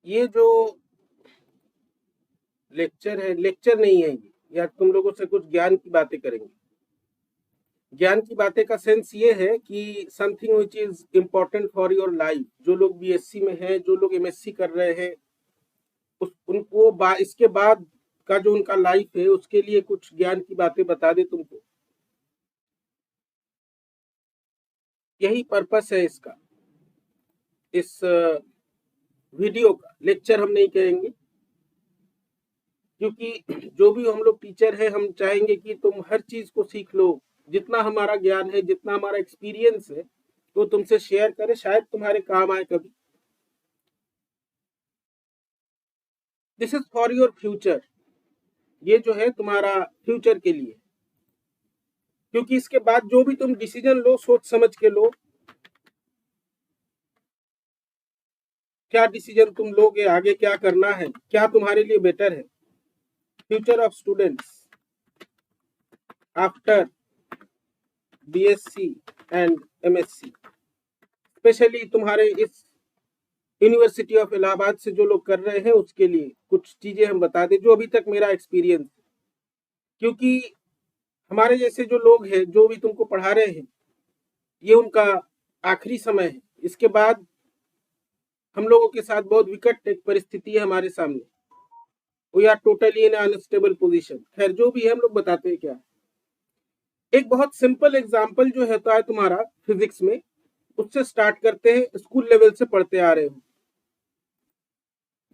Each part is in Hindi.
ये जो लेक्चर है, लेक्चर नहीं है ये, या तुम लोगों से कुछ ज्ञान की बातें करेंगे। ज्ञान की बातें का सेंस ये है कि something which is important for your life. जो लोग बीएससी में हैं, जो लोग एमएससी कर रहे हैं, उनको इसके बाद का जो उनका लाइफ है उसके लिए कुछ ज्ञान की बातें बता दे तुमको। यही पर्पस है इसका, इस वीडियो का। लेक्चर हम नहीं कहेंगे, क्योंकि जो भी हम लोग टीचर हैं, हम चाहेंगे कि तुम हर चीज को सीख लो। जितना हमारा ज्ञान है, जितना हमारा एक्सपीरियंस है, वो तुमसे शेयर करें, शायद तुम्हारे काम आए कभी। This is for your future. ये जो है तुम्हारा फ्यूचर के लिए, क्योंकि इसके बाद जो भी तुम डिसीजन लो, सोच समझ के लो। क्या डिसीजन तुम लोगे, आगे क्या करना है, क्या तुम्हारे लिए बेटर है। Future of students after BSc and MSc, specially तुम्हारे इस यूनिवर्सिटी ऑफ इलाहाबाद से जो लोग कर रहे हैं, उसके लिए कुछ चीजें हम बता दें जो अभी तक मेरा एक्सपीरियंस। क्योंकि हमारे जैसे जो लोग हैं, जो भी तुमको पढ़ा रहे हैं, ये उनका आखिरी समय है। इसके बाद हम लोगों के साथ बहुत विकट एक परिस्थिति है हमारे सामने। We are totally in unstable position. खैर, जो भी है हम लोग बताते हैं क्या। एक बहुत सिंपल एग्जांपल जो होता है तुम्हारा फिजिक्स में, उससे स्टार्ट करते हैं। स्कूल लेवल से पढ़ते आ रहे हो,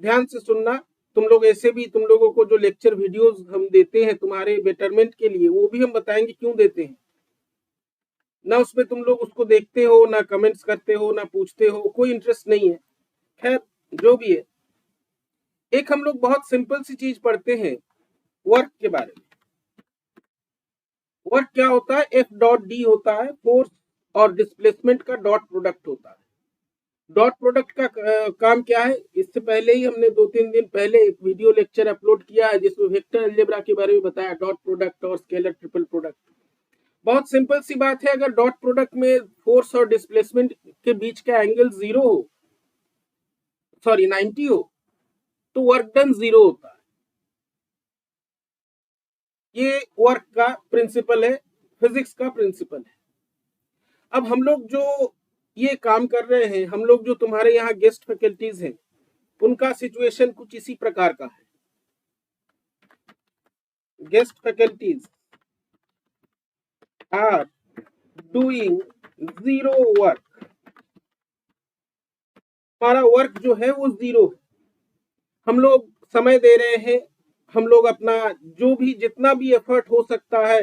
ध्यान से सुनना। तुम लोग ऐसे भी, तुम लोगों को जो लेक्चर वीडियोस हम देते हैं तुम्हारे बेटरमेंट के लिए, वो भी हम बताएंगे क्यों देते हैं। ना उसमें तुम लोग उसको देखते हो, ना कमेंट्स करते हो, ना पूछते हो, कोई इंटरेस्ट नहीं है। खैर, जो भी है, एक हम लोग बहुत सिंपल सी चीज पढ़ते हैं वर्क के बारे में। वर्क क्या होता है? एफ डॉट डी होता है, फोर्स और डिस्प्लेसमेंट का डॉट प्रोडक्ट होता है। डॉट प्रोडक्ट का काम क्या है? इससे पहले ही हमने 2-3 दिन पहले एक वीडियो लेक्चर अपलोड किया है जिसमें वेक्टर अलजेब्रा के बारे में बताया, डॉट प्रोडक्ट और स्केलर ट्रिपल प्रोडक्ट। बहुत सिंपल सी बात है, अगर डॉट प्रोडक्ट में फोर्स और डिस्प्लेसमेंट के बीच का एंगल 0 हो, सॉरी 90 हो, तो वर्क डन 0 होता है। ये वर्क का प्रिंसिपल है, फिजिक्स का प्रिंसिपल है। अब हम लोग जो ये काम कर रहे हैं, हम लोग जो तुम्हारे यहाँ गेस्ट फैकल्टीज हैं, उनका सिचुएशन कुछ इसी प्रकार का है। Guest faculties are doing 0 work. हमारा वर्क जो है वो 0 है। हम लोग समय दे रहे हैं, हम लोग अपना जो भी जितना भी एफर्ट हो सकता है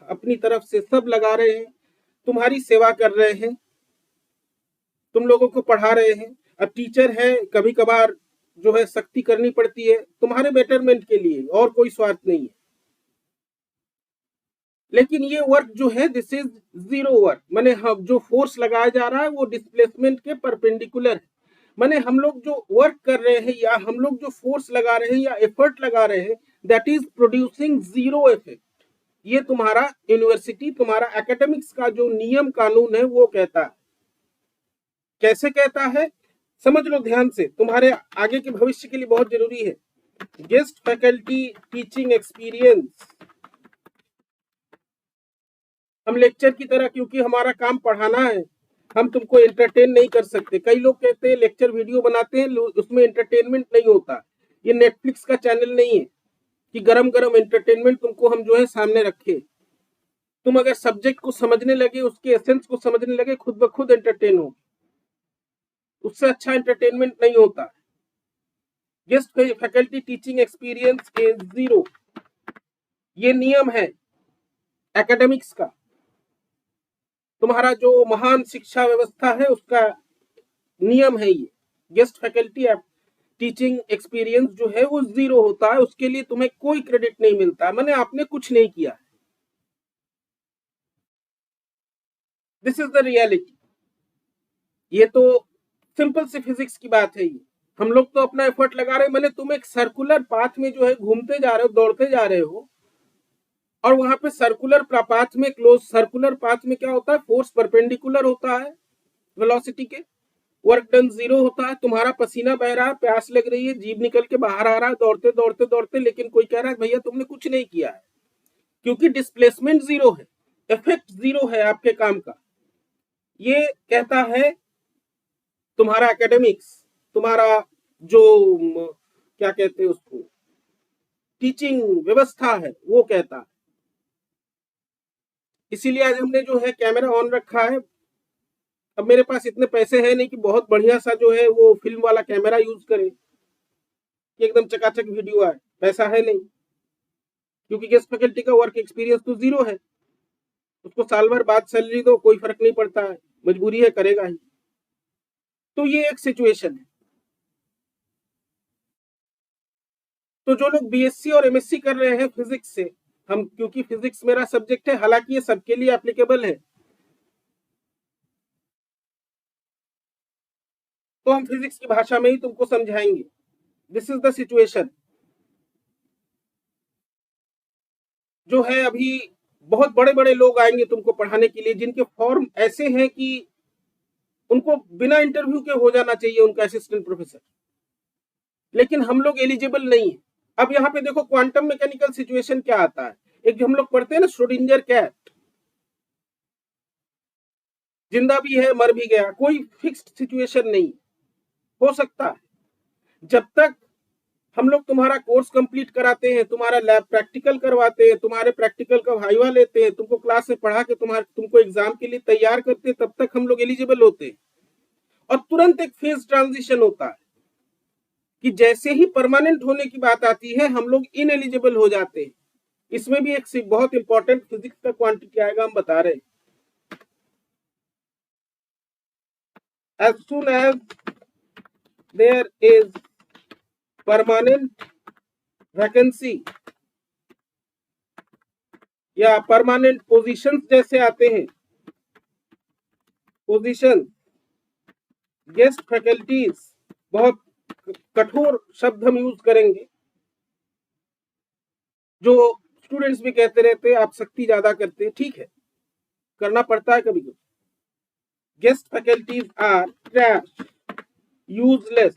अपनी तरफ से सब लगा रहे हैं, तुम्हारी सेवा कर रहे हैं, तुम लोगों को पढ़ा रहे हैं। अब टीचर है, कभी कभार जो है सख्ती करनी पड़ती है तुम्हारे बेटरमेंट के लिए, और कोई स्वार्थ नहीं है। लेकिन ये वर्क जो है, दिस इज 0 वर्क। माने हम जो फोर्स लगाया जा रहा है वो डिस्प्लेसमेंट के परपेंडिकुलर है। माने हम लोग जो वर्क कर रहे हैं, या हम लोग जो फोर्स लगा रहे हैं या एफर्ट लगा रहे हैं, दैट इज प्रोड्यूसिंग 0 इफेक्ट। ये तुम्हारा यूनिवर्सिटी, तुम्हारा एकेडमिक्स का जो नियम कानून है वो कहता है। कैसे कहता है समझ लो ध्यान से, तुम्हारे आगे के भविष्य के लिए बहुत जरूरी है। Guest faculty teaching experience. हम लेक्चर की तरह, क्योंकि हमारा काम पढ़ाना है, हम तुमको एंटरटेन नहीं कर सकते। कई लोग कहते हैं लेक्चर वीडियो बनाते हैं, उसमें एंटरटेनमेंट नहीं होता। ये नेटफ्लिक्स का चैनल नहीं है कि गरम गरम एंटरटेनमेंट तुमको हम जो है सामने रखे। तुम अगर सब्जेक्ट को समझने लगे, उसके एसेंस को समझने लगे, खुद ब खुद एंटरटेन हो। उससे अच्छा एंटरटेनमेंट नहीं होता। Guest faculty teaching experience is 0। ये नियम है एकेडमिक्स का। तुम्हारा जो महान शिक्षा व्यवस्था है उसका नियम है ये। गेस्ट फैकल्टी टीचिंग एक्सपीरियंस जो है वो 0 होता है, उसके लिए तुम्हें कोई क्रेडिट नहीं मिलता, मैंने आपने कुछ नहीं किया। This is the reality. ये तो सिंपल सी फिजिक्स की बात है। ये हम लोग तो अपना एफर्ट लगा रहे हैं। मैंने तुम एक सर्कुलर पाथ में जो है घूमते जा रहे हो, दौड़ते जा रहे हो, और वहां पे सर्कुलर पाथ में, क्लोज सर्कुलर पाथ में क्या होता है? फोर्स परपेंडिकुलर होता है वेलोसिटी के। वर्क डन 0 होता है, तुम्हारा पसीना बह रहा है, प्यास लग रही है, जीभ निकल के बाहर आ रहा है, दौड़ते दौड़ते दौड़ते, लेकिन कोई कह रहा है भैया तुमने कुछ नहीं किया है, क्योंकि डिस्प्लेसमेंट 0 है, इफेक्ट 0 है आपके काम का। ये कहता है तुम्हारा एकेडमिक्स, तुम्हारा जो क्या कहते हैं उसको, टीचिंग व्यवस्था है, वो कहता है। इसीलिए आज हमने जो है कैमरा ऑन रखा है। अब मेरे पास इतने पैसे हैं नहीं कि बहुत बढ़िया सा जो है वो फिल्म वाला कैमरा यूज करें कि एकदम चकाचक वीडियो आए, पैसा है नहीं, क्योंकि गेस्ट फैकल्टी का वर्क एक्सपीरियंस तो 0 है, उसको साल भर बाद सैलरी दो कोई फर्क नहीं पड़ता है, मजबूरी है करेगा ही। तो ये एक सिचुएशन है। तो जो लोग बीएससी और एमएससी कर रहे हैं फिजिक्स से, हम क्योंकि फिजिक्स मेरा सब्जेक्ट है, हालांकि ये सबके लिए एप्लीकेबल है, तो हम फिजिक्स की भाषा में ही तुमको समझाएंगे। This is the situation. जो है अभी बहुत बड़े बड़े लोग आएंगे तुमको पढ़ाने के लिए, जिनके फॉर्म ऐसे हैं कि उनको बिना इंटरव्यू के हो जाना चाहिए उनका असिस्टेंट प्रोफेसर, लेकिन हम लोग एलिजिबल नहीं है। अब यहाँ पे देखो क्वांटम मैकेनिकल सिचुएशन क्या आता है, एक जो हम लोग पढ़ते हैं ना श्रोडिंगर कैट, जिंदा भी है मर भी गया, कोई फिक्स्ड सिचुएशन नहीं हो सकता है। जब तक हम लोग तुम्हारा कोर्स कंप्लीट कराते हैं, तुम्हारा लैब प्रैक्टिकल करवाते हैं, तुम्हारे प्रैक्टिकल का वाइवा लेते हैं, तुमको क्लास में पढ़ा के तुमको एग्जाम के लिए तैयार करते हैं, तब तक हम लोग एलिजिबल होते हैं। और तुरंत एक फेज ट्रांजिशन होता है कि जैसे ही परमानेंट होने की बात आती है हम लोग इनएलिजिबल हो जाते हैं। इसमें भी एक बहुत इंपॉर्टेंट फिजिक्स का क्वांटिटी आएगा, हम बता रहे हैं। As soon as there is permanent vacancy या परमानेंट पोजीशन जैसे आते हैं, पोजीशन, गेस्ट फैकल्टीज, बहुत कठोर शब्द हम यूज करेंगे, जो स्टूडेंट्स भी कहते रहते हैं आप सख्ती ज्यादा करते हैं, ठीक है करना पड़ता है कभी कभी। Guest faculties are trash, useless.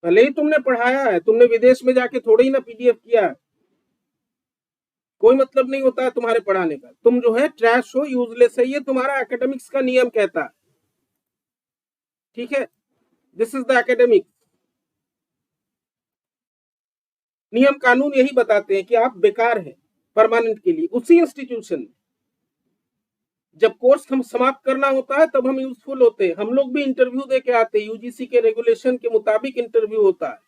भले ही तुमने पढ़ाया है, तुमने विदेश में जाके थोड़ी ही ना पीडीएफ किया है, कोई मतलब नहीं होता है तुम्हारे पढ़ाने का, तुम जो है ट्रैश हो, यूजलेस है, ये तुम्हारा एकेडमिक्स का नियम कहता है, ठीक है। This is the academics. नियम कानून यही बताते हैं कि आप बेकार हैं परमानेंट के लिए उसी इंस्टीट्यूशन में। जब कोर्स हम समाप्त करना होता है तब हम यूजफुल होते हैं। हम लोग भी इंटरव्यू दे के आते हैं, यूजीसी के रेगुलेशन के मुताबिक इंटरव्यू होता है,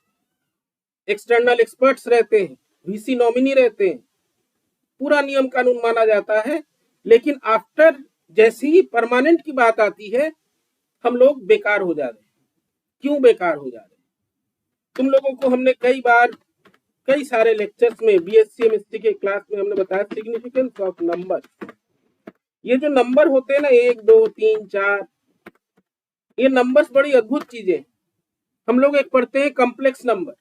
एक्सटर्नल एक्सपर्ट्स रहते हैं, वीसी नॉमिनी रहते हैं, पूरा नियम कानून माना जाता है। लेकिन आफ्टर जैसे ही परमानेंट की बात आती है हम लोग बेकार हो जा रहे हैं। क्यों बेकार हो जा रहे हैं? तुम लोगों को हमने कई बार कई सारे लेक्चर्स में बीएससी एमएससी के क्लास में हमने बताया सिग्निफिकेंस ऑफ नंबर। ये जो नंबर होते हैं ना 1 2 3 4, ये नंबर्स बड़ी अद्भुत चीजें। हम लोग एक पढ़ते हैं कॉम्प्लेक्स नंबर।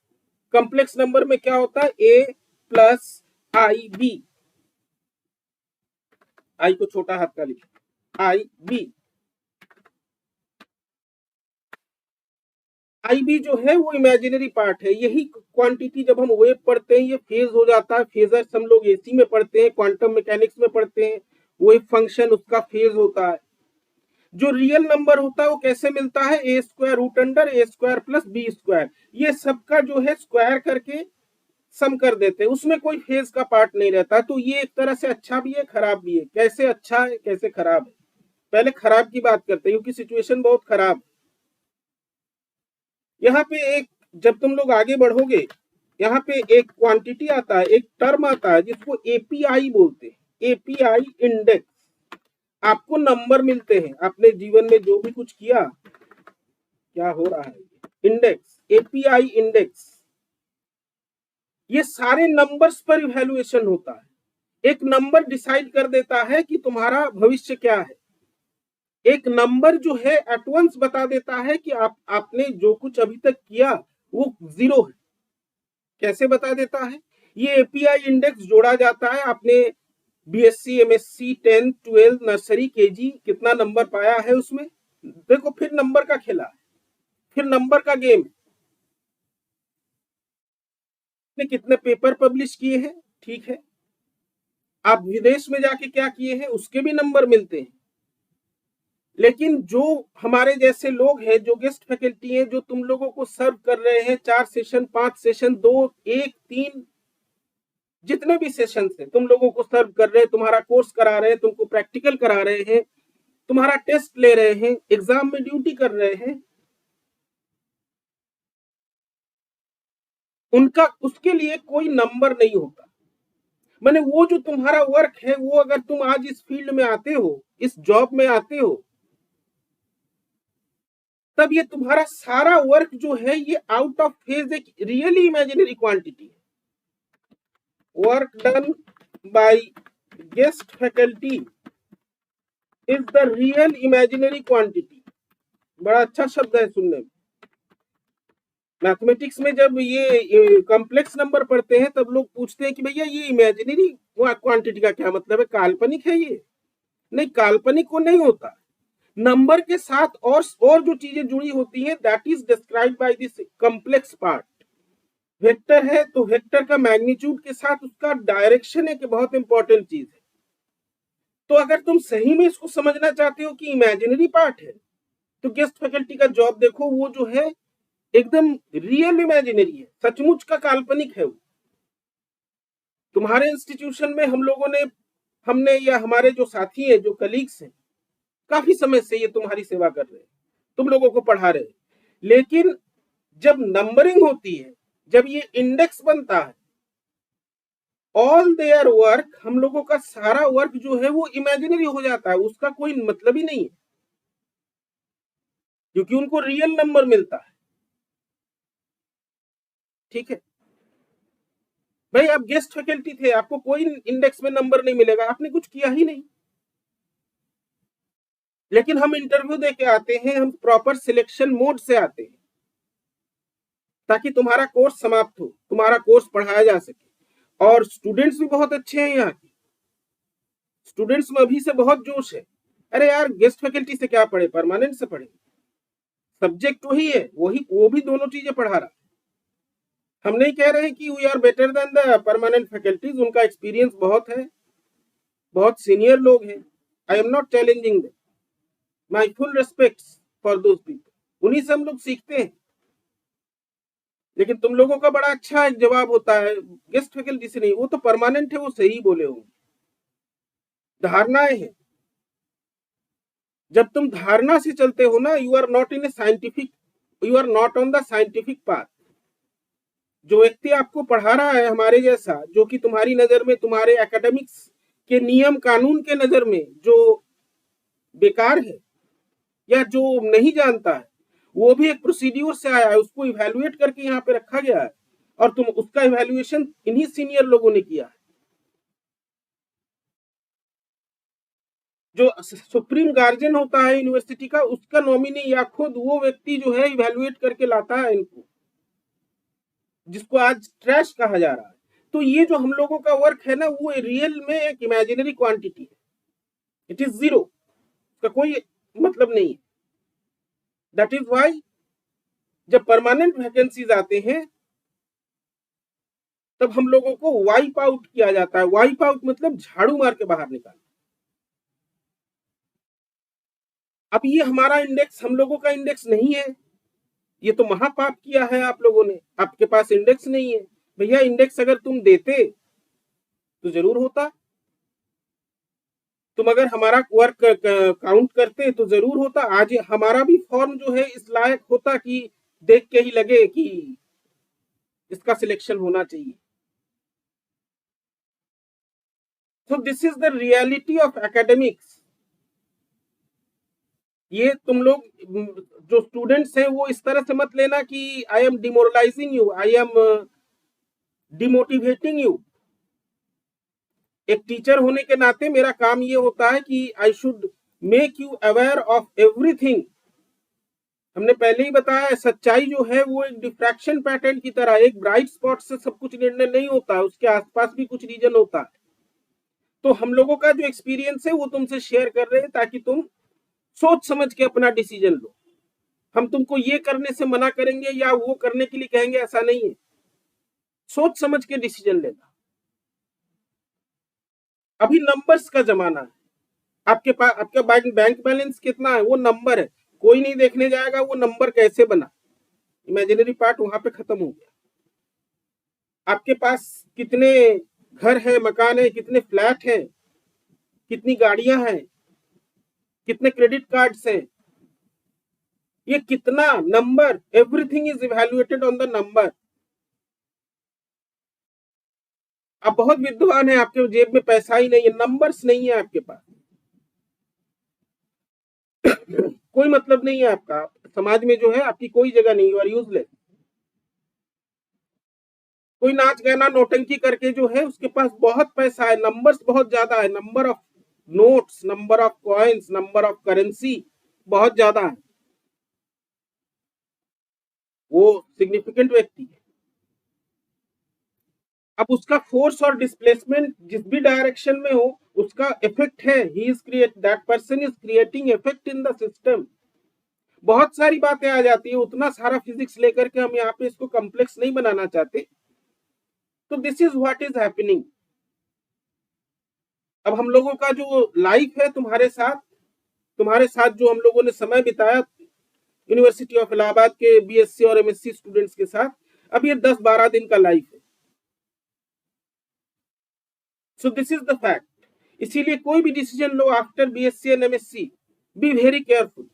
कॉम्प्लेक्स नंबर में क्या होता है, a प्लस आई बी, आई को छोटा हाथ का लिखो, आई बी। आई बी जो है वो इमेजिनरी पार्ट है। यही क्वांटिटी जब हम वेव पढ़ते हैं ये फेज हो जाता है। फेजर्स हम लोग एसी में पढ़ते हैं, क्वांटम मैकेनिक्स में पढ़ते हैं, वेव फंक्शन उसका फेज होता है। जो रियल नंबर होता है वो कैसे मिलता है, ए स्क्वायर रूट अंडर ए स्क्वायर प्लस बी स्क्वायर, ये सबका जो है स्क्वायर करके सम कर देते हैं, उसमें कोई फेज का पार्ट नहीं रहता। तो ये एक तरह से अच्छा भी है खराब भी है। कैसे अच्छा है कैसे खराब है, पहले खराब की बात करते हैं क्योंकि सिचुएशन बहुत खराब है। यहाँ पे एक, जब तुम लोग आगे बढ़ोगे यहाँ पे एक क्वांटिटी आता है, एक टर्म आता है जिसको एपीआई बोलते हैं, एपीआई इंडेक्स। आपको नंबर मिलते हैं, आपने जीवन में जो भी कुछ किया, क्या हो रहा है, इंडेक्स, एपीआई इंडेक्स। ये सारे नंबर्स पर इवैल्यूएशन होता है। एक नंबर डिसाइड कर देता है कि तुम्हारा भविष्य क्या है। एक नंबर जो है एट वंस बता देता है कि आपने जो कुछ अभी तक किया वो 0 है। कैसे बता देता है, ये एपीआई इंडेक्स जोड़ा जाता है। आपने बीएससी एमएससी 10 12 नर्सरी केजी कितना नंबर पाया है उसमें, देखो फिर नंबर का खेला, फिर नंबर का गेम। ने कितने पेपर पब्लिश किए हैं, ठीक है, आप विदेश में जाके क्या किए हैं उसके भी नंबर मिलते हैं। लेकिन जो हमारे जैसे लोग हैं, जो गेस्ट फैकल्टी हैं, जो तुम लोगों को सर्व कर रहे हैं 4 सेशन, 5 सेशन, 2, 1, 3, जितने भी सेशन से तुम लोगों को सर्व कर रहे हैं, तुम्हारा कोर्स करा रहे हैं, तुमको प्रैक्टिकल करा रहे हैं, तुम्हारा टेस्ट ले रहे हैं, एग्जाम में ड्यूटी कर रहे हैं, उनका उसके लिए कोई नंबर नहीं होता। मैंने वो जो तुम्हारा वर्क है, वो अगर तुम आज इस फील्ड में आते हो, इस जॉब में आते हो, तब ये तुम्हारा सारा वर्क जो है ये आउट ऑफ फेज एक रियली इमेजिनरी क्वांटिटी है। Work done by guest faculty is the real imaginary quantity. बड़ा अच्छा शब्द है सुनने में। मैथमेटिक्स में जब ये कॉम्प्लेक्स नंबर पढ़ते हैं तब लोग पूछते हैं कि भैया ये इमेजिनरी क्वांटिटी का क्या मतलब है, काल्पनिक है ये? नहीं, काल्पनिक को नहीं होता। नंबर के साथ और जो चीजें जुड़ी होती हैं, that is described by this complex part. Vector है तो वेक्टर का मैग्नीट्यूड के साथ उसका डायरेक्शन एक बहुत इंपॉर्टेंट चीज है। तो अगर तुम सही में इसको समझना चाहते हो कि इमेजिनरी पार्ट है, तो गेस्ट फैकल्टी का जॉब देखो, वो जो है एकदम रियल इमेजिनरी है, सचमुच का काल्पनिक है वो। तुम्हारे इंस्टीट्यूशन में हम लोगों ने, हमने या हमारे जो साथी हैं, जो कलीग्स हैं, काफी समय से ये तुम्हारी सेवा कर रहे हैं, तुम लोगों को पढ़ा रहे हैं। लेकिन जब नंबरिंग होती है, जब ये इंडेक्स बनता है, ऑल देयर वर्क, हम लोगों का सारा वर्क जो है वो इमेजिनरी हो जाता है, उसका कोई मतलब ही नहीं है, क्योंकि उनको रियल नंबर मिलता है। ठीक है भाई, आप गेस्ट फैकल्टी थे, आपको कोई इंडेक्स में नंबर नहीं मिलेगा, आपने कुछ किया ही नहीं। लेकिन हम इंटरव्यू देके आते हैं, हम प्रॉपर सिलेक्शन मोड से आते हैं, ताकि तुम्हारा कोर्स समाप्त हो, तुम्हारा कोर्स पढ़ाया जा सके। और स्टूडेंट्स भी बहुत अच्छे हैं यहाँ के, स्टूडेंट्स में अभी से बहुत जोश है। अरे यार, गेस्ट फैकल्टी से क्या पढ़े, परमानेंट से पढ़े, सब्जेक्ट वही है, वही वो भी दोनों चीजें पढ़ा रहा। हम नहीं कह रहे हैं कि we are better than the permanent faculties, उनका एक्सपीरियंस बहुत है, बहुत सीनियर लोग हैं, I am not challenging them, my full respect for those people, उन्हीं से हम लोग सीखते हैं। लेकिन तुम लोगों का बड़ा अच्छा एक जवाब होता है, गेस्ट फैकल्टी से नहीं, वो तो परमानेंट है, वो सही बोले होंगे, धारणाएं हैं। जब तुम धारणा से चलते हो ना, you are not in a scientific, you are not on the scientific path. जो व्यक्ति आपको पढ़ा रहा है हमारे जैसा, जो कि तुम्हारी नजर में, तुम्हारे एकेडमिक्स के नियम कानून के नजर में जो बेकार है या जो नहीं जानता है, वो भी एक प्रोसीड्यूर से आया है, उसको इवैल्यूएट करके यहाँ पे रखा गया है, और तुम उसका इवैल्यूएशन इन्हीं सीनियर लोगों ने किया है। जो सुप्रीम गार्जियन होता है यूनिवर्सिटी का, उसका नॉमिनी या खुद वो व्यक्ति जो है इवैल्यूएट करके लाता है इनको, जिसको आज ट्रैश कहा जा रहा है। तो ये जो हम लोगों का वर्क है ना, वो रियल में एक इमेजिनरी क्वांटिटी है, इट इज जीरो, उसका कोई मतलब नहीं है। दैट इज वाई जब परमानेंट वैकेंसीज आते हैं, तब हम लोगों को वाइप आउट किया जाता है। वाइप आउट मतलब झाड़ू मार के बाहर निकालना। अब ये हमारा इंडेक्स हम लोगों का इंडेक्स नहीं है, ये तो महापाप किया है आप लोगों ने, आपके पास इंडेक्स नहीं है। भैया, इंडेक्स अगर तुम देते तो जरूर होता, तुम अगर हमारा वर्क काउंट करते तो जरूर होता। आज हमारा भी फॉर्म जो है इस लायक होता कि देख के ही लगे कि इसका सिलेक्शन होना चाहिए। तो this is the reality of academics. ये तुम लोग जो स्टूडेंट्स हैं, वो इस तरह से मत लेना कि I am demoralising you, I am demotivating you. एक टीचर होने के नाते मेरा काम ये होता है कि I should make you aware of everything. हमने पहले ही बताया, सच्चाई जो है वो एक डिफ्रैक्शन पैटर्न की तरह, एक ब्राइट स्पॉट से सब कुछ निर्णय नहीं होता है, उसके आसपास भी कुछ रीजन होता है। तो हम लोगों का जो एक्सपीरियंस है वो तुमसे शेयर कर रहे हैं, ताकि तुम सोच समझ के अपना डिसीजन लो। हम तुमको ये करने से मना करेंगे या वो करने के लिए कहेंगे, ऐसा नहीं है। सोच समझ के डिसीजन लेना। अभी नंबर्स का जमाना है। आपके पास आपका बैंक बैलेंस कितना है वो नंबर है, कोई नहीं देखने जाएगा वो नंबर कैसे बना। इमेजिनरी पार्ट वहां पे खत्म हो गया। आपके पास कितने घर है, मकान है, कितने फ्लैट है, कितनी गाड़ियां हैं, कितने क्रेडिट कार्ड्स हैं, ये कितना number, everything is evaluated on the number. आप बहुत विद्वान है, आपके जेब में पैसा ही नहीं है, नंबर्स नहीं है आपके पास, कोई मतलब नहीं है आपका समाज में, जो है आपकी कोई जगह नहीं, यू आर यूजलेस। कोई नाच गाना नौटंकी करके जो है उसके पास बहुत पैसा है, नंबर्स बहुत ज्यादा है, number of notes, number of coins, number of currency बहुत ज्यादा है, वो सिग्निफिकेंट व्यक्ति है। अब उसका फोर्स और डिस्प्लेसमेंट जिस भी डायरेक्शन में हो उसका इफेक्ट है, he is create, that person is creating effect in the system. बहुत सारी बातें आ जाती है, उतना सारा फिजिक्स लेकर के हम यहाँ पे इसको कॉम्प्लेक्स नहीं बनाना चाहते। तो this is what is happening. अब हम लोगों का जो लाइफ है तुम्हारे साथ जो हम लोगों ने समय बिताया यूनिवर्सिटी ऑफ इलाहाबाद के बीएससी और एमएससी स्टूडेंट्स के साथ, अब ये 10-12 दिन का लाइफ है। सो दिस इज द फैक्ट। इसीलिए कोई भी decision low after BSc and MSc, be very careful.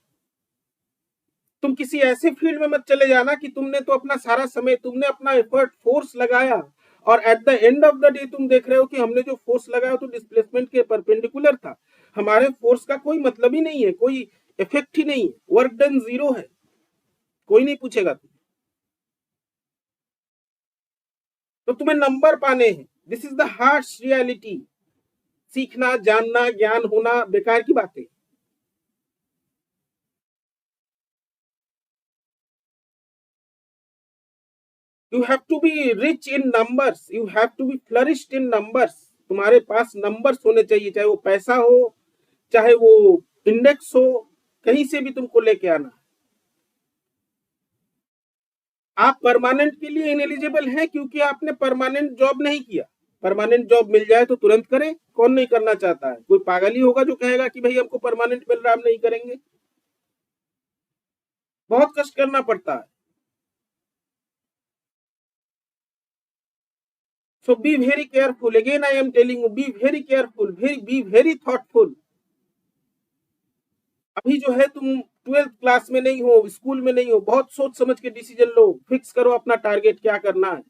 तुम किसी ऐसे फील्ड में मत चले जाना कि तुमने तो अपना सारा समय, तुमने अपना एफर्ट, फोर्स लगाया, और at the end of the day तुम देख रहे हो कि हमने जो फोर्स लगाया तो डिस्प्लेसमेंट के परपेंडिकुलर था, हमारे फोर्स का कोई मतलब ही नहीं है, कोई इफेक्ट ही नहीं है, वर्क डन जीरो है, कोई नहीं पूछेगा तुम। तो तुम्हें नंबर पाने हैं, this is the harsh reality. सीखना, जानना, ज्ञान होना बेकार की बातें। You have to be rich in numbers, you have to be flourished in numbers. तुम्हारे पास नंबर्स होने चाहिए, चाहे वो पैसा हो, चाहे वो इंडेक्स हो, कहीं से भी तुमको लेके आना। आप परमानेंट के लिए इनएलिजिबल हैं क्योंकि आपने परमानेंट जॉब नहीं किया। परमानेंट जॉब मिल जाए तो तुरंत करें, कौन नहीं करना चाहता है? कोई पागल ही होगा जो कहेगा कि भाई हमको परमानेंट मिल रहा, हम नहीं करेंगे। बहुत कष्ट करना पड़ता है। So be very careful. Again, I am telling you, be very careful. Be very thoughtful. अभी जो है तुम 12th क्लास में नहीं हो, स्कूल में नहीं हो, बहुत सोच समझ के डिसीजन लो, फिक्स करो अपना टारगेट क्या करना है।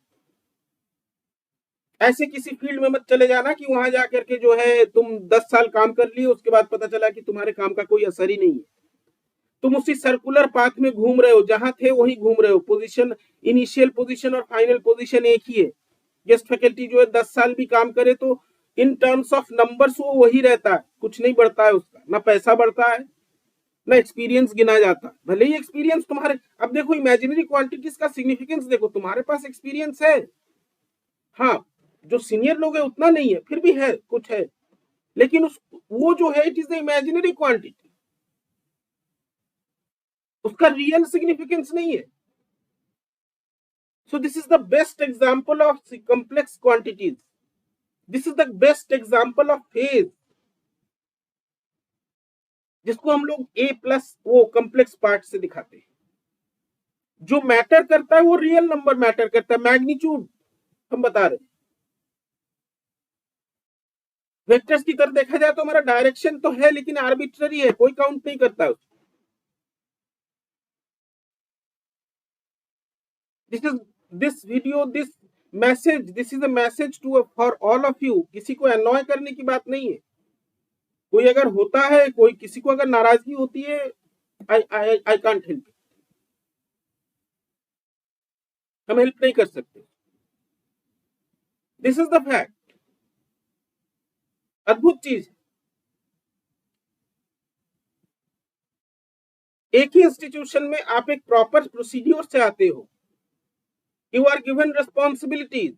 ऐसे किसी फील्ड में मत चले जाना कि वहां जाकर के जो है तुम 10 साल काम कर लिए, उसके बाद पता चला कि तुम्हारे काम का कोई असर ही नहीं है। तुम उसी सर्कुलर पाथ में घूम रहे हो, जहां थे वही घूम रहे हो। पोजीशन, इनिशियल पोजीशन और फाइनल पोजीशन एक ही है। गेस्ट फैकल्टी जो है 10 साल भी काम करे तो इन टर्म्स ऑफ नंबर्स वो वही रहता है, कुछ नहीं बढ़ता है उसका, ना पैसा बढ़ता है, ना एक्सपीरियंस गिना जाता। भले ही एक्सपीरियंस तुम्हारे, अब देखो इमेजिनरी क्वांटिटीज का सिग्निफिकेंस देखो, तुम्हारे पास एक्सपीरियंस है, हाँ, जो सीनियर लोग है उतना नहीं है, फिर भी है, कुछ है, लेकिन वो जो है it is the imaginary quantity, उसका रियल सिग्निफिकेंस नहीं है। So this is the best example of complex quantities. This is the best example of phase, जिसको हम लोग a प्लस वो कॉम्प्लेक्स पार्ट से दिखाते हैं। जो मैटर करता है वो रियल नंबर मैटर करता है, मैग्नीट्यूड हम बता रहे हैं। वेक्टर्स की तरफ देखा जाए तो हमारा डायरेक्शन तो है लेकिन आर्बिट्ररी है, कोई काउंट नहीं करता है। This video, this message, this is a message to for all of you. किसी को अनॉय करने की बात नहीं है। कोई अगर होता है, कोई किसी को अगर नाराजगी होती है, आई कांट हेल्प, हम हेल्प नहीं कर सकते। This is the fact. अद्भुत चीज। एक ही इंस्टीट्यूशन में आप एक प्रॉपर प्रोसीड्योर से आते हो, यू आर गिवन रिस्पॉन्सिबिलिटीज,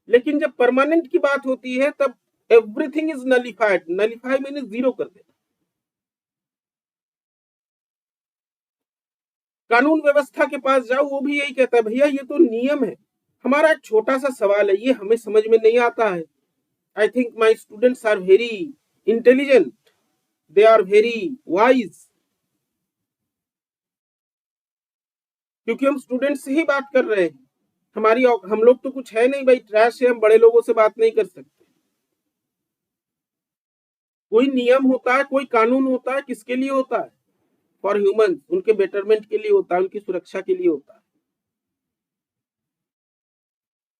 लेकिन जब परमानेंट की बात होती है तब everything is nullified. Nullify mean zero कर देना। कानून व्यवस्था के पास जाओ, वो भी यही कहता है भैया ये तो नियम है। हमारा एक छोटा सा सवाल है, ये हमें समझ में नहीं आता है। I think my students are very intelligent, they are very wise, क्योंकि हम स्टूडेंट से ही बात कर रहे हैं। हम लोग तो कुछ है नहीं भाई, ट्रैश है, हम बड़े लोगों से बात नहीं कर सकते। कोई नियम होता है, कोई कानून होता है, किसके लिए होता है? फॉर ह्यूमन, उनके बेटरमेंट के लिए होता है, उनकी सुरक्षा के लिए होता है।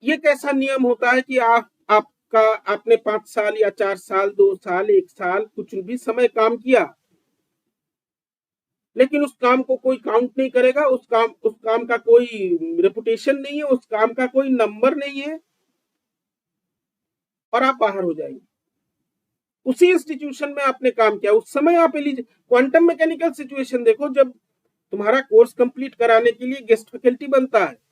ये कैसा नियम होता है कि आपने 5 साल या 4 साल, 2 साल, 1 साल, कुछ भी समय काम किया, लेकिन उस काम को कोई काउंट नहीं करेगा, उस काम का कोई रेपुटेशन नहीं है, उस काम का कोई नंबर नहीं है, और आप बाहर हो जाएंगे। उसी इंस्टीट्यूशन में आपने काम किया, उस समय आप क्वांटम मैकेनिकल सिचुएशन देखो, जब तुम्हारा कोर्स कंप्लीट कराने के लिए गेस्ट फैकल्टी बनता है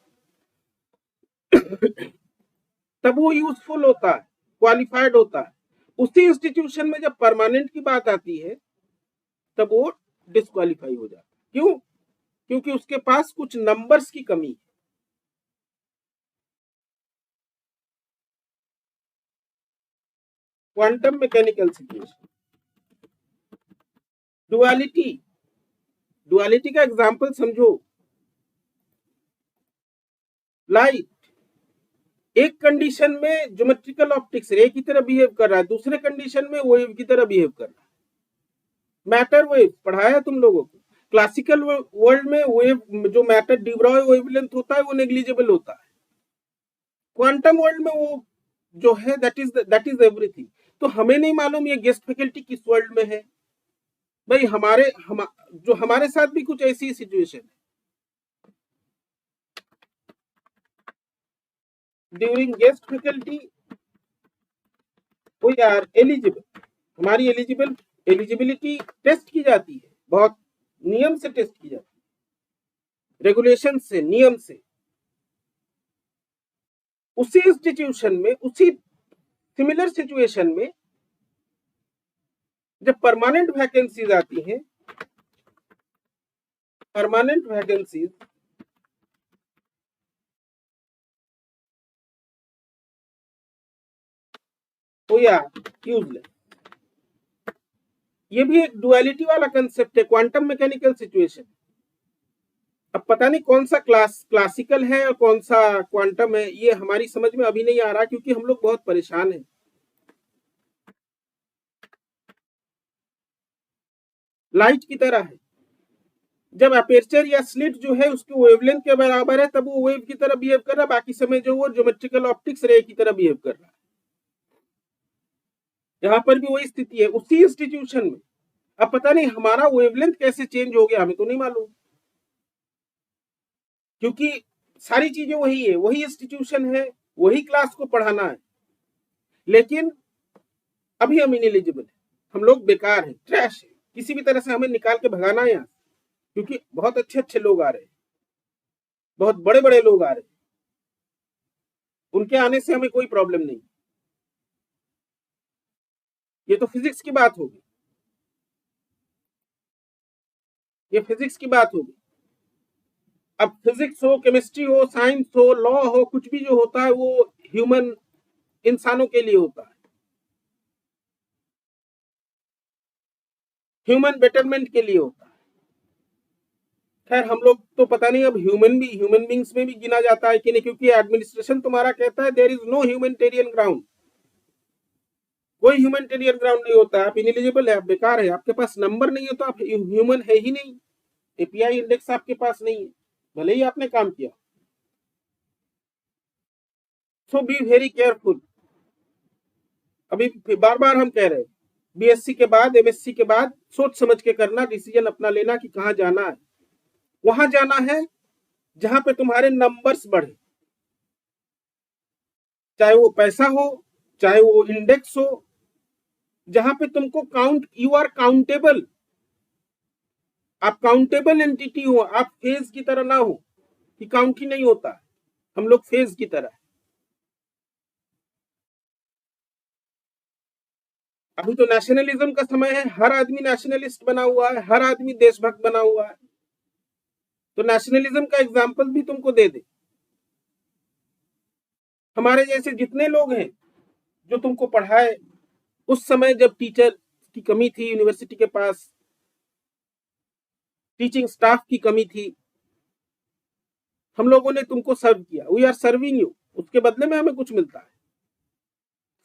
तब वो यूजफुल होता है, क्वालिफाइड होता है। उसी इंस्टीट्यूशन में जब परमानेंट की बात आती है तब वो डिस्क्वालीफाई हो जाता है। क्यों? क्योंकि उसके पास कुछ नंबर्स की कमी है। क्वांटम मैकेनिकल सिचुएशन, डुअलिटी का एग्जांपल समझो। लाइट एक कंडीशन में ज्योमेट्रिकल ऑप्टिक्स रे की तरह बिहेव कर रहा है, दूसरे कंडीशन में वेव की तरह बिहेव कर रहा है। मैटर वेव पढ़ाया तुम लोगों को। क्लासिकल वर्ल्ड में वेव जो मैटर डिब्रॉय वेवलेंथ होता है वो नेग्लिजिबल होता है। क्वांटम वर्ल्ड में वो जो है दैट इज एवरीथिंग। तो हमें नहीं मालूम ये गेस्ट फैकल्टी किस वर्ल्ड में है भाई। जो हमारे साथ भी कुछ ऐसी सिचुएशन है। During guest faculty we are eligible, हमारी एलिजिबिलिटी टेस्ट की जाती है, बहुत नियम से टेस्ट की जाती है, रेगुलेशन से, नियम से। उसी इंस्टीट्यूशन में, उसी सिमिलर सिचुएशन में जब परमानेंट वैकेंसीज आती हैं, परमानेंट वैकेंसीज तो यार यूजलेस। ये भी एक डुअलिटी वाला कंसेप्ट है, क्वांटम मैकेनिकल सिचुएशन। अब पता नहीं कौन सा क्लासिकल है और कौन सा क्वांटम है, ये हमारी समझ में अभी नहीं आ रहा, क्योंकि हम लोग बहुत परेशान हैं। लाइट की तरह है, जब अपेर्चर या स्लिट जो है उसकी वेवलेंथ के बराबर है तब वो वेव की तरह बिहेव कर रहा है, बाकी समय जो वो ज्योमेट्रिकल ऑप्टिक्स रे की तरह बिहेव कर रहा है। यहाँ पर भी वही स्थिति है, उसी इंस्टीट्यूशन में। अब पता नहीं हमारा वेवलेंथ कैसे चेंज हो गया, हमें तो नहीं मालूम, क्योंकि सारी चीजें वही है, वही इंस्टीट्यूशन है, वही क्लास को पढ़ाना है, लेकिन अभी हम इनएलिजिबल है, हम लोग बेकार है, ट्रैश है। किसी भी तरह से हमें निकाल के भगाना है यहाँ, क्योंकि बहुत अच्छे अच्छे लोग आ रहे हैं, बहुत बड़े बड़े लोग आ रहे हैं, उनके आने से हमें कोई प्रॉब्लम नहीं। ये तो फिजिक्स की बात होगी, ये फिजिक्स की बात होगी। अब फिजिक्स हो, केमिस्ट्री हो, साइंस हो, लॉ हो, कुछ भी जो होता है वो ह्यूमन इंसानों के लिए होता है, ह्यूमन बेटरमेंट के लिए होता है। खैर हम लोग तो पता नहीं अब ह्यूमन बींग्स में भी गिना जाता है कि नहीं, क्योंकि एडमिनिस्ट्रेशन तुम्हारा कहता है there is no humanitarian ground, कोई ह्यूमैनिटेरियन ग्राउंड नहीं होता है, आप इनएलिजिबल है, आप बेकार है, आपके पास नंबर नहीं है तो आप ह्यूमन है ही नहीं, एपीआई इंडेक्स आपके पास नहीं है, भले ही आपने काम किया। सो बी वेरी केयरफुल। अभी बार बार हम कह रहे हैं, बीएससी के बाद, एमएससी के बाद सोच समझ के करना, डिसीजन अपना लेना कि कहाँ जाना है। वहां जाना है जहां पे तुम्हारे नंबर्स बढ़े, चाहे वो पैसा हो, चाहे वो इंडेक्स हो, जहां पे तुमको काउंट, यू आर काउंटेबल, आप काउंटेबल एंटिटी हो, आप फेज की तरह ना हो कि काउंट ही नहीं होता, हम लोग फेज की तरह। अभी तो नेशनलिज्म का समय है, हर आदमी नेशनलिस्ट बना हुआ है, हर आदमी देशभक्त बना हुआ है। तो नेशनलिज्म का एग्जाम्पल भी तुमको दे दे। हमारे जैसे जितने लोग हैं जो तुमको पढ़ाए, उस समय जब टीचर की कमी थी, यूनिवर्सिटी के पास टीचिंग स्टाफ की कमी थी, हम लोगों ने तुमको सर्व किया, वी आर सर्विंग यू। उसके बदले में हमें कुछ मिलता है।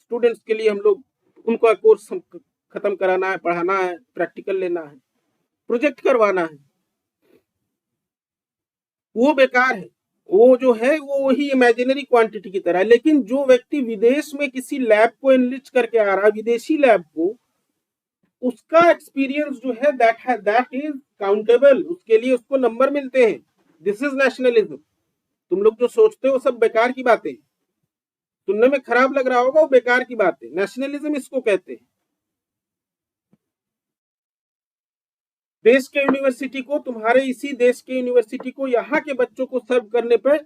स्टूडेंट्स के लिए हम लोग उनका कोर्स खत्म कराना है, पढ़ाना है, प्रैक्टिकल लेना है, प्रोजेक्ट करवाना है। वो बेकार है, वो जो है वो वही इमेजिनरी क्वांटिटी की तरह है। लेकिन जो व्यक्ति विदेश में किसी लैब को एनरिच करके आ रहा है, विदेशी लैब को, उसका एक्सपीरियंस जो है दैट इज काउंटेबल, उसके लिए उसको नंबर मिलते हैं। This is nationalism. तुम लोग जो सोचते हो सब बेकार की बातें, सुनने में खराब लग रहा होगा, वो बेकार की बात है। नेशनलिज्म इसको कहते हैं। देश के यूनिवर्सिटी को, तुम्हारे इसी देश के यूनिवर्सिटी को यहाँ के बच्चों को सर्व करने पे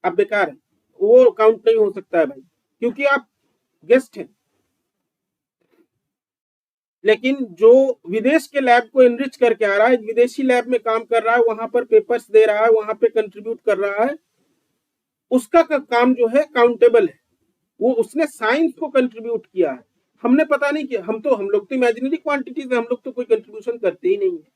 आप बेकार है, वो काउंट नहीं हो सकता है भाई, क्योंकि आप गेस्ट हैं। लेकिन जो विदेश के लैब को एनरिच करके आ रहा है, विदेशी लैब में काम कर रहा है, वहां पर पेपर्स दे रहा है, वहां पे कंट्रीब्यूट कर रहा है, उसका काम जो है काउंटेबल है। वो उसने साइंस को कंट्रीब्यूट किया है, हमने पता नहीं किया। हम लोग तो इमेजिनरी क्वांटिटीज है, हम लोग तो कोई कंट्रीब्यूशन करते ही नहीं है।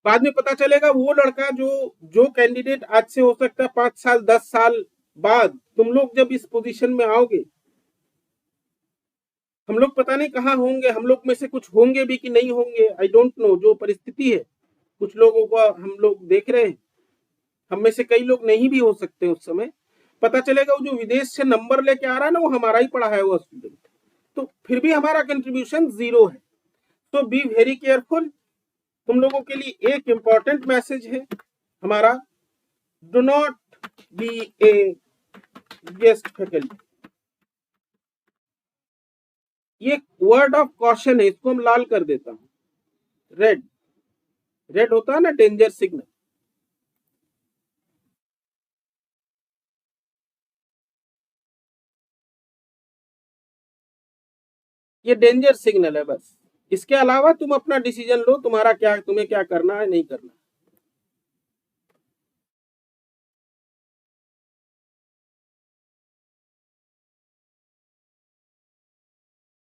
बाद में पता चलेगा वो लड़का जो कैंडिडेट आज से हो सकता है 5 साल 10 साल बाद तुम लोग जब इस पोजीशन में आओगे, हम लोग पता नहीं कहाँ होंगे, हम लोग में से कुछ होंगे भी कि नहीं होंगे, आई डोंट नो। जो परिस्थिति है, कुछ लोगों को हम लोग देख रहे हैं, हम में से कई लोग नहीं भी हो सकते। उस समय पता चलेगा वो जो विदेश से नंबर लेके आ रहा है ना, वो हमारा ही पढ़ा है वो स्टूडेंट, तो फिर भी हमारा कंट्रीब्यूशन 0 है। तो बी वेरी केयरफुल। तुम लोगों के लिए एक इंपॉर्टेंट मैसेज है हमारा, do not be A guest faculty. ये वर्ड ऑफ कॉशन है, इसको हम लाल कर देता हूं। रेड, रेड होता है ना डेंजर सिग्नल। ये डेंजर सिग्नल है बस। इसके अलावा तुम अपना डिसीजन लो, तुम्हारा क्या, तुम्हें क्या करना है नहीं करना।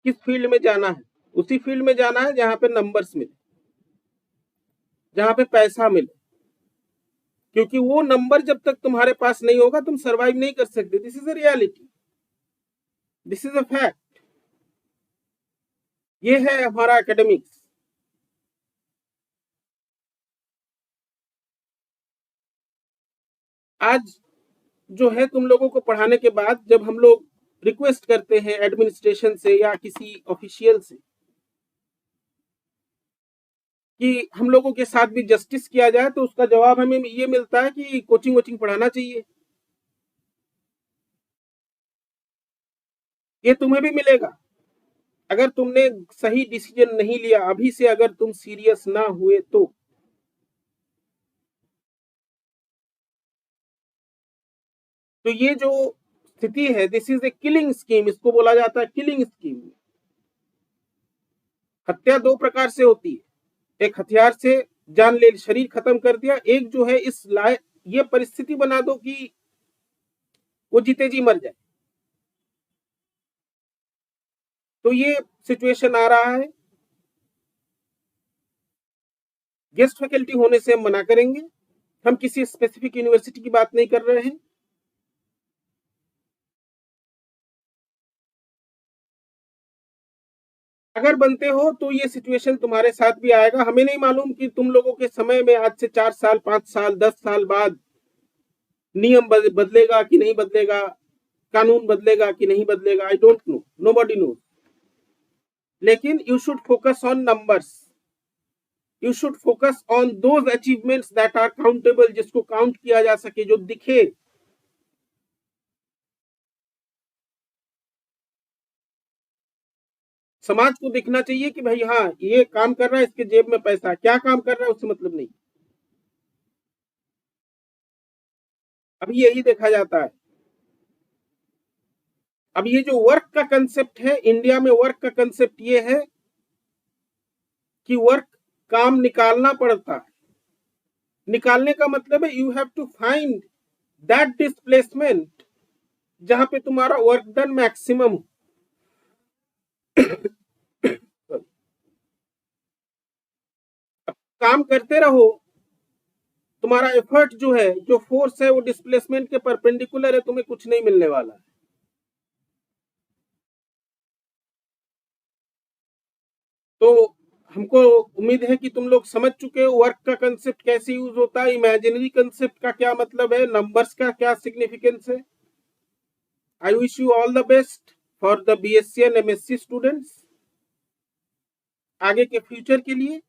किस फील्ड में जाना है, उसी फील्ड में जाना है जहां पे नंबर्स मिले, जहां पे पैसा मिले। क्योंकि वो नंबर जब तक तुम्हारे पास नहीं होगा तुम सरवाइव नहीं कर सकते। This is a reality, this is a fact. ये है हमारा एकेडमिक्स। आज जो है तुम लोगों को पढ़ाने के बाद जब हम लोग रिक्वेस्ट करते हैं एडमिनिस्ट्रेशन से या किसी ऑफिशियल से कि हम लोगों के साथ भी जस्टिस किया जाए, तो उसका जवाब हमें ये मिलता है कि कोचिंग वोचिंग पढ़ाना चाहिए। ये तुम्हें भी मिलेगा अगर तुमने सही डिसीजन नहीं लिया अभी से, अगर तुम सीरियस ना हुए तो ये जो स्थिति है, this is A killing scheme, इसको बोला जाता है किलिंग स्कीम। हत्या 2 प्रकार से होती है, एक हथियार से जान ले शरीर खत्म कर दिया, एक जो है इस लायक ये परिस्थिति बना दो कि वो जीते जी मर जाए। तो ये सिचुएशन आ रहा है। गेस्ट फैकल्टी होने से हम मना करेंगे, हम किसी स्पेसिफिक यूनिवर्सिटी की बात नहीं कर रहे हैं। अगर बनते हो तो ये सिचुएशन तुम्हारे साथ भी आएगा। हमें नहीं मालूम कि तुम लोगों के समय में आज से 4 साल 5 साल 10 साल बाद नियम बदलेगा कि नहीं बदलेगा, कानून बदलेगा कि नहीं बदलेगा, I don't know, nobody knows. लेकिन you should focus on numbers, you should focus on those achievements that are countable, जिसको काउंट किया जा सके, जो दिखे। समाज को दिखना चाहिए कि भाई हाँ ये काम कर रहा है, इसके जेब में पैसा, क्या काम कर रहा है उससे मतलब नहीं। अभी यही देखा जाता है। अब ये जो वर्क का कंसेप्ट है इंडिया में, वर्क का कंसेप्ट ये है कि वर्क काम निकालना पड़ता है। निकालने का मतलब है you have to find that displacement जहां पे तुम्हारा वर्क डन मैक्सिमम हो। काम करते रहो, तुम्हारा एफर्ट जो है, जो फोर्स है वो डिस्प्लेसमेंट के परपेंडिकुलर है, तुम्हें कुछ नहीं मिलने वाला है। तो हमको उम्मीद है कि तुम लोग समझ चुके हो वर्क का कंसेप्ट कैसे यूज होता है, इमेजिनरी कंसेप्ट का क्या मतलब है, नंबर्स का क्या सिग्निफिकेंस है। I wish you all the best for the BSc and MSc students आगे के फ्यूचर के लिए।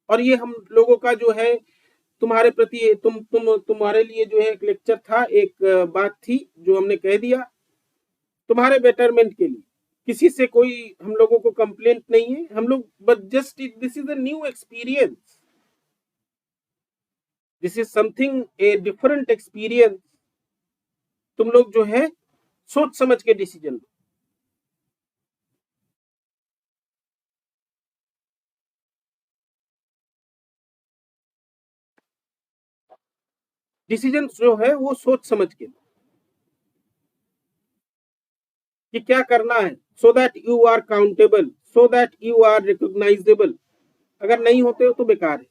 और ये हम लोगों का जो है तुम्हारे प्रति तुम्हारे लिए जो है एक लेक्चर था, एक बात थी जो हमने कह दिया तुम्हारे बेटरमेंट के लिए। किसी से कोई हम लोगों को कंप्लेंट नहीं है, हम लोग but just this is a new experience, this is something a different experience. तुम लोग जो है सोच समझ के डिसीजन लो। डिसीजन जो है वो सोच समझ के लो कि क्या करना है, so that you are countable, so that you are recognisable. अगर नहीं होते हो तो बेकार है।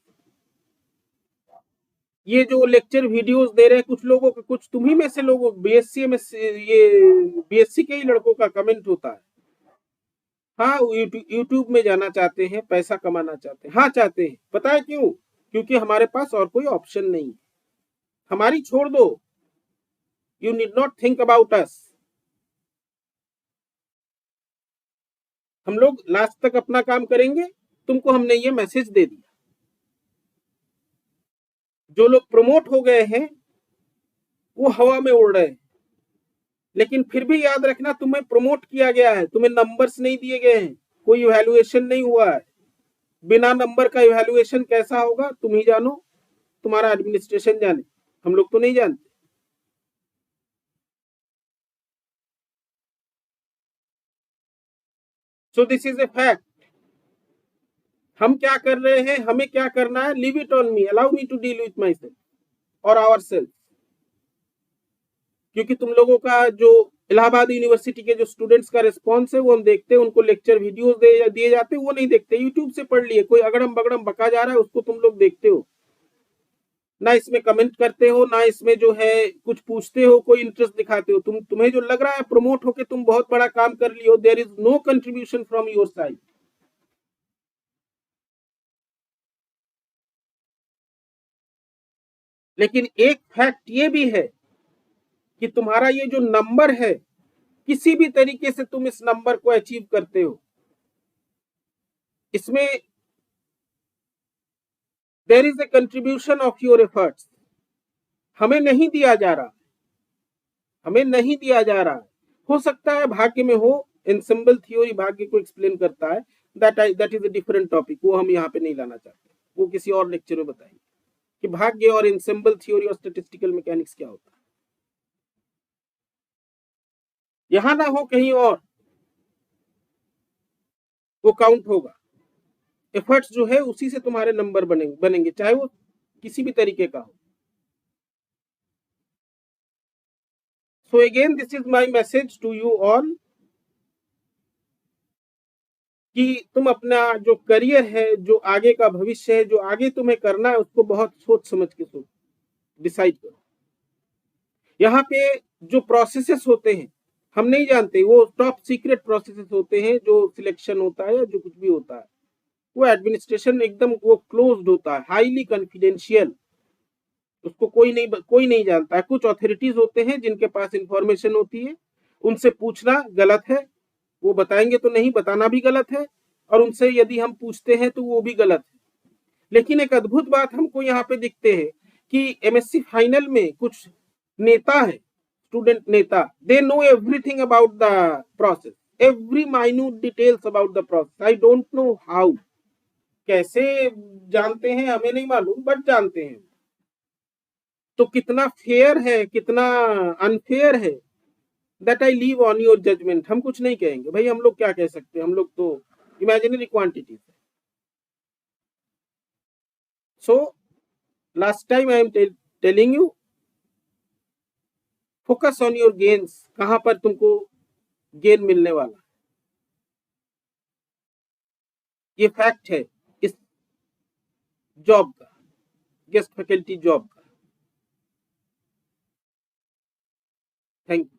ये जो लेक्चर वीडियोस दे रहे हैं कुछ लोगों के, कुछ तुम्ही में से लोगों, बीएससी में ये बीएससी के ही लड़कों का कमेंट होता है, हाँ यूट्यूब में जाना चाहते हैं, पैसा कमाना चाहते हैं। हाँ चाहते हैं, पता है क्यों? क्योंकि हमारे पास और कोई ऑप्शन नहीं है। हमारी छोड़ दो, you need not think about us. हम लोग लास्ट तक अपना काम करेंगे। तुमको हमने ये मैसेज दे दिया। जो लोग प्रमोट हो गए हैं वो हवा में उड़ रहे हैं, लेकिन फिर भी याद रखना तुम्हें प्रमोट किया गया है, तुम्हें नंबर्स नहीं दिए गए हैं, कोई इवैल्यूएशन नहीं हुआ है। बिना नंबर का इवैल्यूएशन कैसा होगा तुम ही जानो, तुम्हारा एडमिनिस्ट्रेशन जाने, हम लोग तो नहीं जानते। So this is a fact. हम क्या कर रहे हैं, हमें क्या करना है, leave it on me, allow me to deal with myself और आवर सेल्फ। क्योंकि तुम लोगों का जो इलाहाबाद यूनिवर्सिटी के जो स्टूडेंट्स का रिस्पॉन्स है वो हम देखते हैं, उनको लेक्चर वीडियोस दिए जाते हैं, वो नहीं देखते। यूट्यूब से पढ़ लिए, कोई अगड़म बगड़म बका जा रहा है उसको तुम लोग देखते हो, ना इसमें कमेंट करते हो, ना इसमें जो है कुछ पूछते हो, कोई इंटरेस्ट दिखाते हो। तुम्हें जो लग रहा है प्रमोट होके तुम बहुत बड़ा काम कर लियो, there is no contribution from your side. लेकिन एक फैक्ट ये भी है कि तुम्हारा ये जो नंबर है, किसी भी तरीके से तुम इस नंबर को अचीव करते हो, इसमें there is a contribution of your efforts. हमें नहीं दिया जा रहा, हमें नहीं दिया जा रहा है। हो सकता है भाग्य में हो, एनसेम्बल थ्योरी भाग्य को एक्सप्लेन करता है, that is a different topic, वो हम यहाँ पे नहीं लाना चाहते, वो किसी और लेक्चर में बताएंगे कि भाग्य और एनसेम्बल थ्योरी और स्टैटिस्टिकल मैकेनिक्स क्या होता है। यहां ना हो कहीं और, वो काउंट होगा। एफर्ट्स जो है उसी से तुम्हारे नंबर बनेंगे, चाहे वो किसी भी तरीके का हो। So again this is my message to you all कि तुम अपना जो करियर है, जो आगे का भविष्य है, जो आगे तुम्हें करना है, उसको बहुत सोच समझ के डिसाइड करो। यहाँ पे जो प्रोसेसेस होते हैं हम नहीं जानते, वो टॉप सीक्रेट प्रोसेसेस होते हैं, जो सिलेक्शन होता है या जो कुछ भी होता है, वो एडमिनिस्ट्रेशन एकदम वो क्लोज्ड होता है, हाईली कॉन्फिडेंशियल। उसको कोई नहीं जानता है। कुछ अथॉरिटीज होते हैं जिनके पास इंफॉर्मेशन होती है, उनसे पूछना गलत है, वो बताएंगे तो नहीं, बताना भी गलत है, और उनसे यदि हम पूछते हैं तो वो भी गलत है। लेकिन एक अद्भुत बात हमको यहाँ पे दिखते हैं कि एमएससी फाइनल में कुछ नेता है, स्टूडेंट नेता, they know everything about the process, every minute details about the process. I don't know how, कैसे जानते हैं हमें नहीं मालूम, बट जानते हैं। तो कितना फेयर है, कितना अनफेयर है, that I leave on your judgement. हम कुछ नहीं कहेंगे भाई, हम लोग क्या कह सकते हैं, हम लोग तो इमेजिनरी क्वांटिटी है। So last time I am telling you, focus on your gains, कहां पर तुमको गेन मिलने वाला, ये फैक्ट है इस जॉब का, गेस्ट फैकल्टी जॉब का। Thank you.